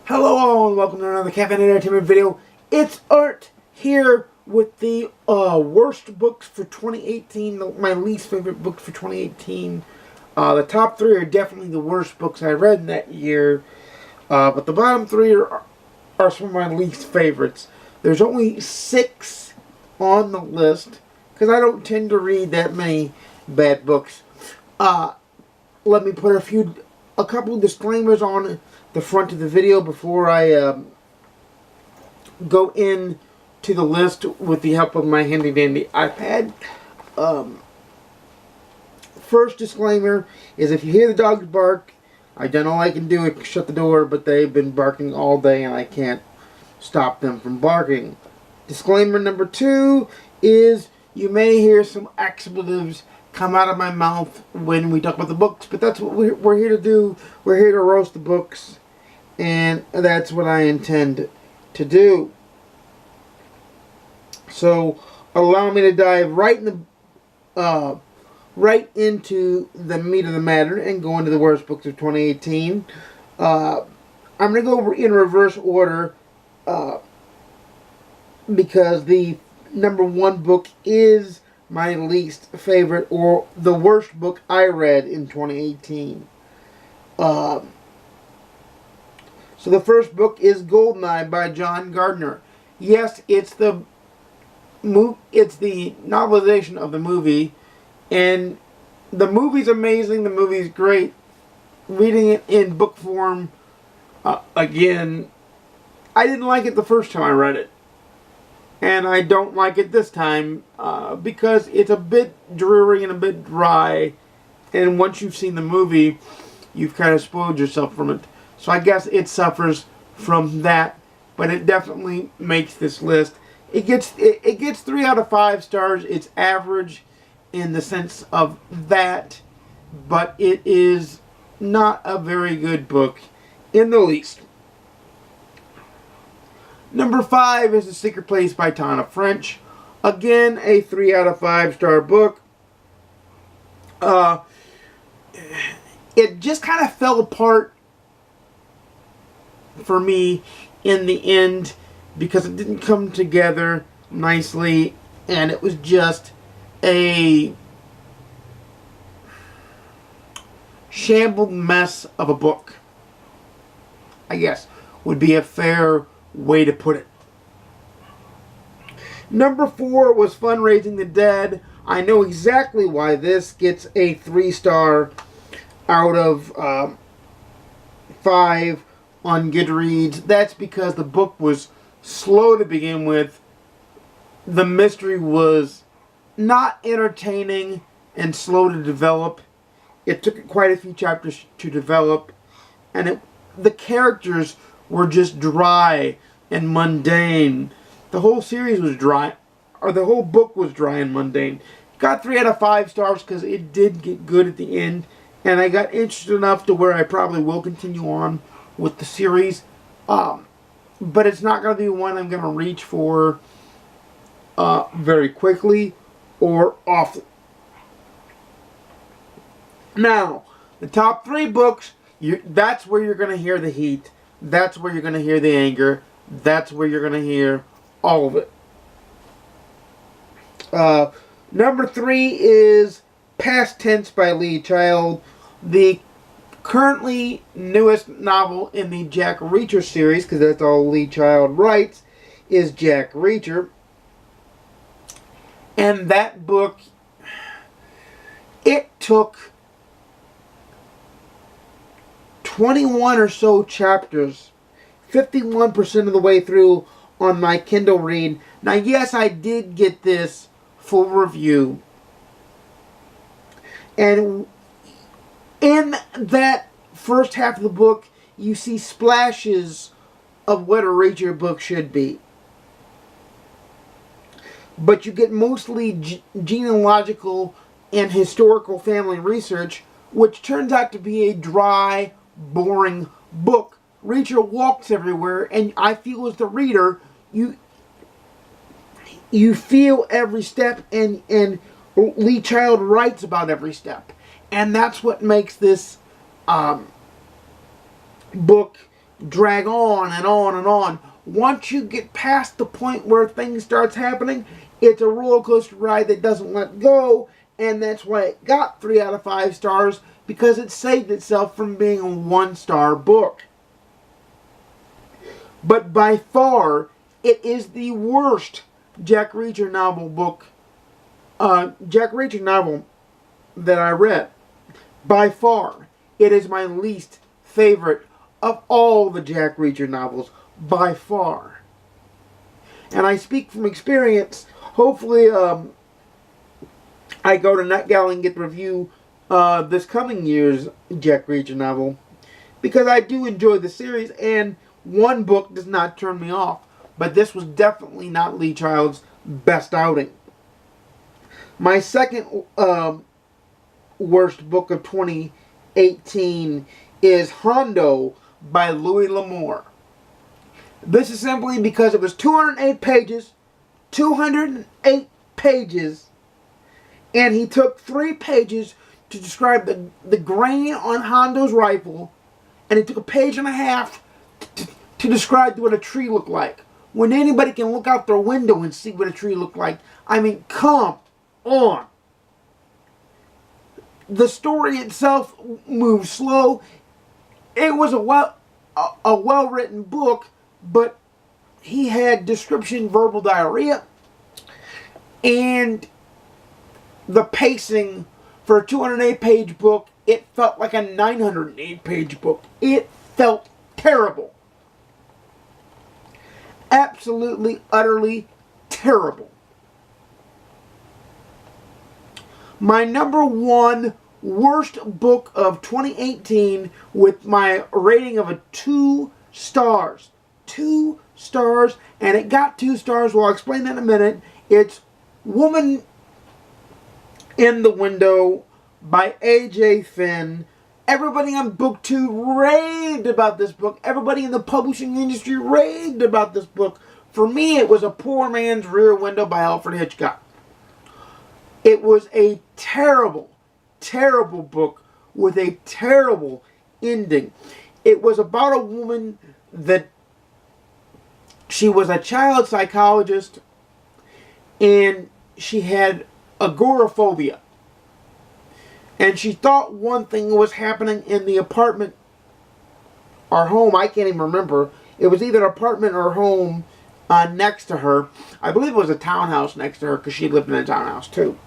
Hello all and welcome to another Caffeinated Entertainment video. It's Art here with the worst books for 2018, my least favorite books for 2018. The top three are definitely the worst books I read in that year, but the bottom three are some of my least favorites. There's only 6 on the list because I don't tend to read that many bad books. Let me put a couple disclaimers on the front of the video before I go in to the list with the help of my handy dandy iPad. First disclaimer is if you hear the dogs bark, I don't know all I can do is shut the door, but they've been barking all day and I can't stop them from barking. Disclaimer number 2 is you may hear some expletives come out of my mouth when we talk about the books, but that's what we're here to do. We're here to roast the books, and that's what I intend to do. So allow me to dive right into the meat of the matter and go into the worst books of 2018. I'm going to go in reverse order because the number 1 book is my least favorite, or the worst book I read in 2018. So the first book is Goldeneye by John Gardner. Yes, it's the novelization of the movie, and the movie's amazing. The movie's great. Reading it in book form, again, I didn't like it the first time I read it. And I don't like it this time because it's a bit dreary and a bit dry. And once you've seen the movie, you've kind of spoiled yourself from it. So I guess it suffers from that. But it definitely makes this list. It gets 3 out of 5 stars. It's average in the sense of that. But it is not a very good book in the least. Number 5 is The Secret Place by Tana French. Again, a 3 out of 5 star book. It just kind of fell apart for me in the end because it didn't come together nicely, and it was just a shambled mess of a book, I guess would be a fair way to put it. Number 4 was Fundraising the Dead. I know exactly why this gets a 3 star out of 5 on GoodReads. That's because the book was slow to begin with. The mystery was not entertaining and slow to develop. It took quite a few chapters to develop, and the characters were just dry and mundane. The whole series was dry, or the whole book was dry and mundane. Got 3 out of 5 stars because it did get good at the end, and I got interested enough to where I probably will continue on with the series. But it's not going to be one I'm going to reach for very quickly or often. Now, the top 3 books, that's where you're going to hear the heat. That's where you're going to hear the anger. That's where you're going to hear all of it. Number 3 is Past Tense by Lee Child. The currently newest novel in the Jack Reacher series, because that's all Lee Child writes, is Jack Reacher. And that book, it took 21 or so chapters, 51% of the way through on my Kindle read. Now, yes, I did get this full review. And in that first half of the book, you see splashes of what a Reacher book should be. But you get mostly genealogical and historical family research, which turns out to be a dry, boring book. Reacher walks everywhere, and I feel as the reader, you feel every step, and Lee Child writes about every step. And that's what makes this book drag on and on and on. Once you get past the point where things starts happening, it's a roller coaster ride that doesn't let go, and that's why it got 3 out of 5 stars, because it saved itself from being a 1-star book. But by far, it is the worst Jack Reacher novel that I read. By far, it is my least favorite of all the Jack Reacher novels. By far. And I speak from experience. Hopefully, I go to NetGalley and get the review this coming year's Jack Reacher novel, because I do enjoy the series, and one book does not turn me off. But this was definitely not Lee Child's best outing. My second worst book of 2018 is Hondo by Louis L'Amour. This is simply because it was 208 pages, 208 pages, and he took 3 pages to describe the grain on Hondo's rifle, and he took a page and a half to describe what a tree looked like. When anybody can look out their window and see what a tree looked like. I mean, come on. The story itself moves slow. It was a well-written book, but he had description verbal diarrhea, and the pacing for a 208-page book, it felt like a 908-page book. It felt terrible. Absolutely, utterly terrible. My number 1 worst book of 2018, with my rating of 2 stars. 2 stars, and it got 2 stars. Well, I'll explain that in a minute. It's Woman in the Window by A.J. Finn. Everybody on book 2 raved about this book. Everybody in the publishing industry raved about this book. For me, it was A Poor Man's Rear Window by Alfred Hitchcock. It was a terrible, terrible book with a terrible ending. It was about a woman that she was a child psychologist, and she had agoraphobia. And she thought one thing was happening in the apartment or home. I can't even remember. It was either an apartment or home next to her. I believe it was a townhouse next to her, because she lived in a townhouse too.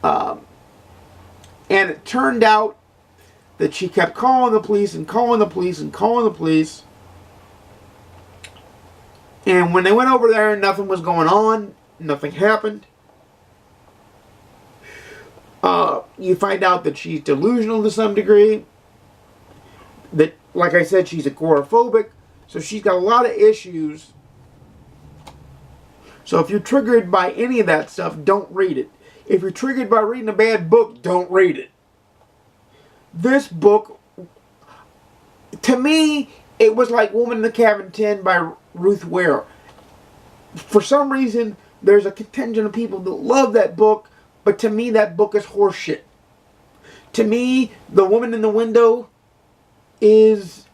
And it turned out that she kept calling the police and calling the police and calling the police. And when they went over there, nothing was going on. Nothing happened. You find out that she's delusional to some degree. That, like I said, she's agoraphobic. So she's got a lot of issues. So if you're triggered by any of that stuff, don't read it. If you're triggered by reading a bad book, don't read it. This book, to me, it was like Woman in the Cabin 10 by Ruth Ware. For some reason, there's a contingent of people that love that book, but to me, that book is horseshit. To me, The Woman in the Window isn't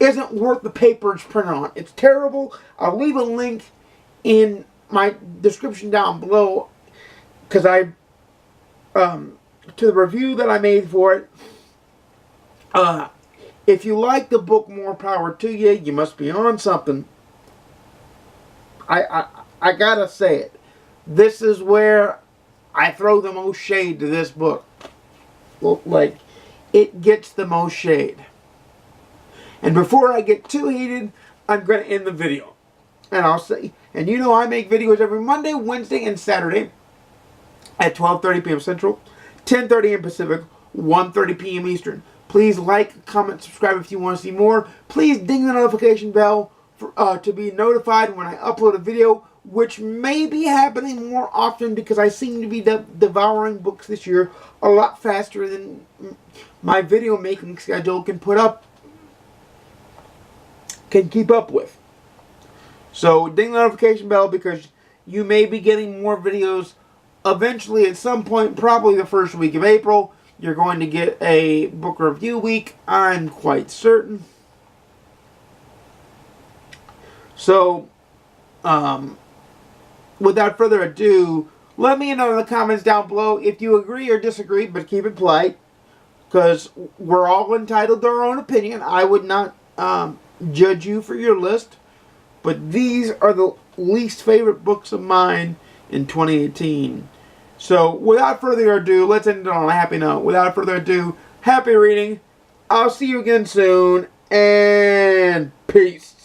worth the paper it's printed on. It's terrible. I'll leave a link in my description down below, because to the review that I made for it. If you like the book, more power to you. You must be on something. I gotta say it. This is where I throw the most shade to this book. Like, it gets the most shade. And before I get too heated, I'm going to end the video. And I'll say, and you know I make videos every Monday, Wednesday, and Saturday at 12:30 p.m. Central, 10:30 a.m. Pacific, 1:30 p.m. Eastern. Please like, comment, subscribe if you want to see more. Please ding the notification bell for, to be notified when I upload a video, which may be happening more often because I seem to be devouring books this year a lot faster than my video making schedule can keep up with. So ding the notification bell, because you may be getting more videos eventually at some point, probably the first week of April. You're going to get a book review week, I'm quite certain. So, without further ado, let me know in the comments down below if you agree or disagree, but keep it polite, because we're all entitled to our own opinion. I would not judge you for your list, but these are the least favorite books of mine in 2018. So, without further ado, let's end it on a happy note. Without further ado, happy reading. I'll see you again soon, and peace.